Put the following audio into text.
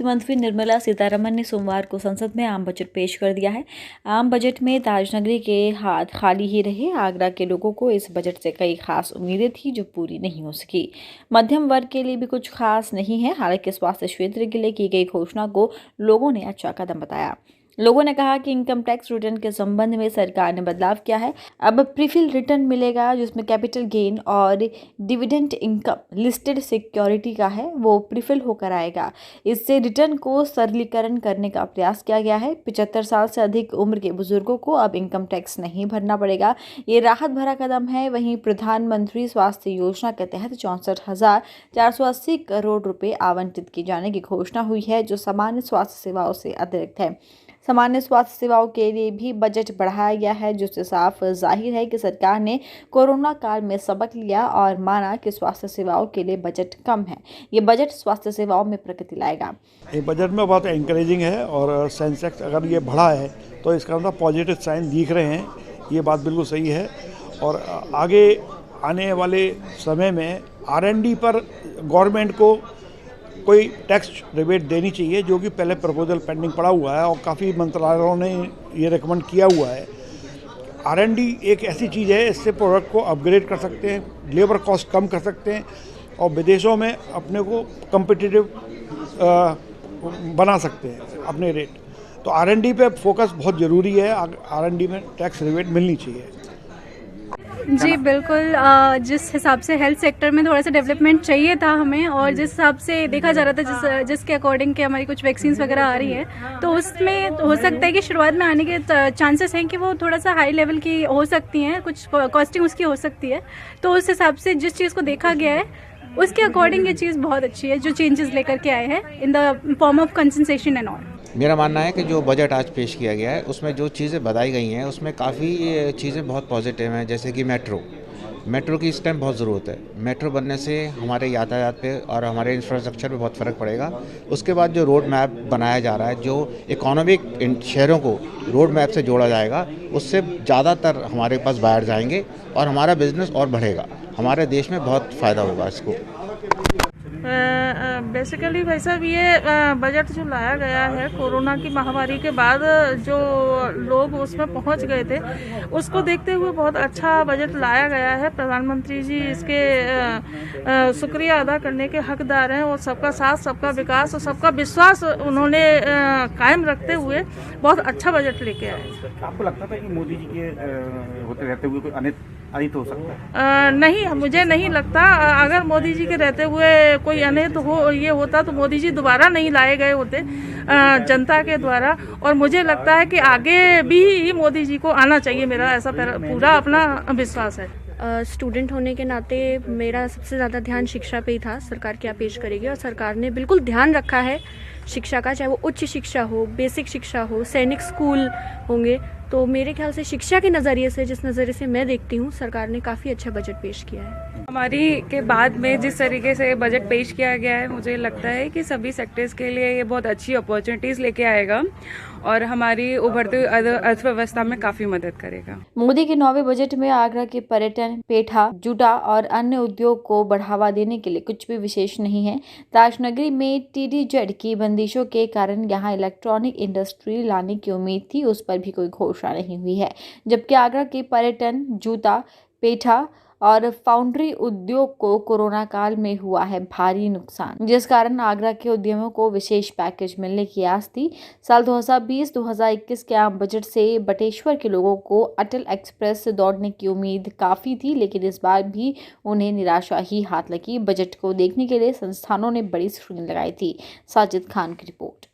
वित्त मंत्री निर्मला सीतारमण ने सोमवार को संसद में आम बजट पेश कर दिया है। आम बजट में ताजनगरी के हाथ खाली ही रहे। आगरा के लोगों को इस बजट से कई खास उम्मीदें थी जो पूरी नहीं हो सकी। मध्यम वर्ग के लिए भी कुछ खास नहीं है। हालांकि स्वास्थ्य क्षेत्र के लिए की गई घोषणा को लोगों ने अच्छा कदम बताया। लोगों ने कहा कि इनकम टैक्स रिटर्न के संबंध में सरकार ने बदलाव किया है। अब प्रीफिल रिटर्न मिलेगा जिसमें कैपिटल गेन और डिविडेंड इनकम लिस्टेड सिक्योरिटी का है वो प्रीफिल होकर आएगा। इससे रिटर्न को सरलीकरण करने का प्रयास किया गया है। 75 साल से अधिक उम्र के बुजुर्गों को अब इनकम टैक्स नहीं भरना पड़ेगा। ये राहत भरा कदम है। वहीं प्रधानमंत्री स्वास्थ्य योजना के तहत 64,480 करोड़ रुपए आवंटित किए जाने की घोषणा हुई है जो सामान्य स्वास्थ्य सेवाओं से अतिरिक्त है। सामान्य स्वास्थ्य सेवाओं के लिए भी बजट बढ़ाया गया है जिससे साफ जाहिर है कि सरकार ने कोरोना काल में सबक लिया और माना कि स्वास्थ्य सेवाओं के लिए बजट कम है। ये बजट स्वास्थ्य सेवाओं में प्रगति लाएगा। ये बजट में बहुत एनकरेजिंग है और सेंसेक्स अगर ये बढ़ा है तो इसका मतलब पॉजिटिव साइन दिख रहे हैं। ये बात बिल्कुल सही है और आगे आने वाले समय में R&D पर गवर्नमेंट को कोई टैक्स रिबेट देनी चाहिए जो कि पहले प्रपोजल पेंडिंग पड़ा हुआ है और काफ़ी मंत्रालयों ने ये रिकमेंड किया हुआ है। R&D एक ऐसी चीज़ है, इससे प्रोडक्ट को अपग्रेड कर सकते हैं, लेबर कॉस्ट कम कर सकते हैं और विदेशों में अपने को कम्पिटिटिव बना सकते हैं अपने रेट। तो R&D पे फोकस बहुत ज़रूरी है। R&D में टैक्स रिबेट मिलनी चाहिए। जी बिल्कुल। जिस हिसाब से हेल्थ सेक्टर में थोड़ा सा डेवलपमेंट चाहिए था हमें और जिस हिसाब से देखा जा रहा था जिसके अकॉर्डिंग कि हमारी कुछ वैक्सीन्स वगैरह आ रही हैं तो उसमें हो सकता है कि शुरुआत में आने के चांसेस हैं कि वो थोड़ा सा हाई लेवल की हो सकती हैं, कुछ कॉस्टिंग उसकी हो सकती है। तो उस हिसाब से जिस चीज़ को देखा गया है उसके अकॉर्डिंग ये चीज़ बहुत अच्छी है जो चेंजेस लेकर के आए हैं in the form of concession and all. मेरा मानना है कि जो बजट आज पेश किया गया है उसमें जो चीज़ें बताई गई हैं उसमें काफ़ी चीज़ें बहुत पॉजिटिव हैं, जैसे कि मेट्रो की इस टाइम बहुत ज़रूरत है। मेट्रो बनने से हमारे यातायात पे और हमारे इंफ्रास्ट्रक्चर पे बहुत फ़र्क पड़ेगा। उसके बाद जो रोड मैप बनाया जा रहा है, जो इकोनॉमिक इन शहरों को रोड मैप से जोड़ा जाएगा, उससे ज़्यादातर हमारे पास बाहर जाएंगे और हमारा बिजनेस और बढ़ेगा। हमारे देश में बहुत फ़ायदा होगा इसको। बेसिकली भाई साहब ये बजट जो लाया गया है कोरोना की महामारी के बाद जो लोग उसमें पहुंच गए थे उसको देखते हुए बहुत अच्छा बजट लाया गया है। प्रधानमंत्री जी इसके शुक्रिया अदा करने के हकदार हैं और सबका साथ, सबका विकास और सबका विश्वास उन्होंने कायम रखते हुए बहुत अच्छा बजट लेके आए। आपको लगता था कि मोदी जी के होते रहते हुए कोई अनित हो सकता है? नहीं, मुझे नहीं लगता। अगर मोदी जी के रहते हुए कोई अनित ये होता तो मोदी जी दोबारा नहीं लाए गए होते जनता के द्वारा। और मुझे लगता है कि आगे भी मोदी जी को आना चाहिए, मेरा ऐसा पूरा अपना विश्वास है। स्टूडेंट होने के नाते मेरा सबसे ज़्यादा ध्यान शिक्षा पे ही था, सरकार क्या पेश करेगी, और सरकार ने बिल्कुल ध्यान रखा है शिक्षा का, चाहे वो उच्च शिक्षा हो, बेसिक शिक्षा हो, सैनिक स्कूल होंगे। तो मेरे ख्याल से शिक्षा के नज़रिए से, जिस नज़रिए से मैं देखती हूँ, सरकार ने काफ़ी अच्छा बजट पेश किया है। हमारी के बाद में जिस तरीके से बजट पेश किया गया है, मुझे लगता है कि सभी सेक्टर्स के लिए ये बहुत अच्छी अपॉर्चुनिटीज़ लेके आएगा और हमारी उभरती अर्थव्यवस्था में काफ़ी मदद करेगा। मोदी के 9वें बजट में आगरा के पर्यटन, पेठा, जूटा और अन्य उद्योग को बढ़ावा देने के लिए कुछ भी विशेष नहीं है। ताजनगरी में TDZ की बंदिशों के कारण यहाँ इलेक्ट्रॉनिक इंडस्ट्री लाने की उम्मीद थी, उस पर भी कोई घोषणा नहीं हुई है। जबकि आगरा के पर्यटन, जूता, पेठा और फाउंड्री उद्योग को कोरोना काल में हुआ है भारी नुकसान, जिस कारण आगरा के उद्यमियों को विशेष पैकेज मिलने की आस थी। साल 2020-2021 के आम बजट से बटेश्वर के लोगों को अटल एक्सप्रेस दौड़ने की उम्मीद काफ़ी थी, लेकिन इस बार भी उन्हें निराशा ही हाथ लगी। बजट को देखने के लिए संस्थानों ने बड़ी स्क्रीन लगाई थी। साजिद खान की रिपोर्ट।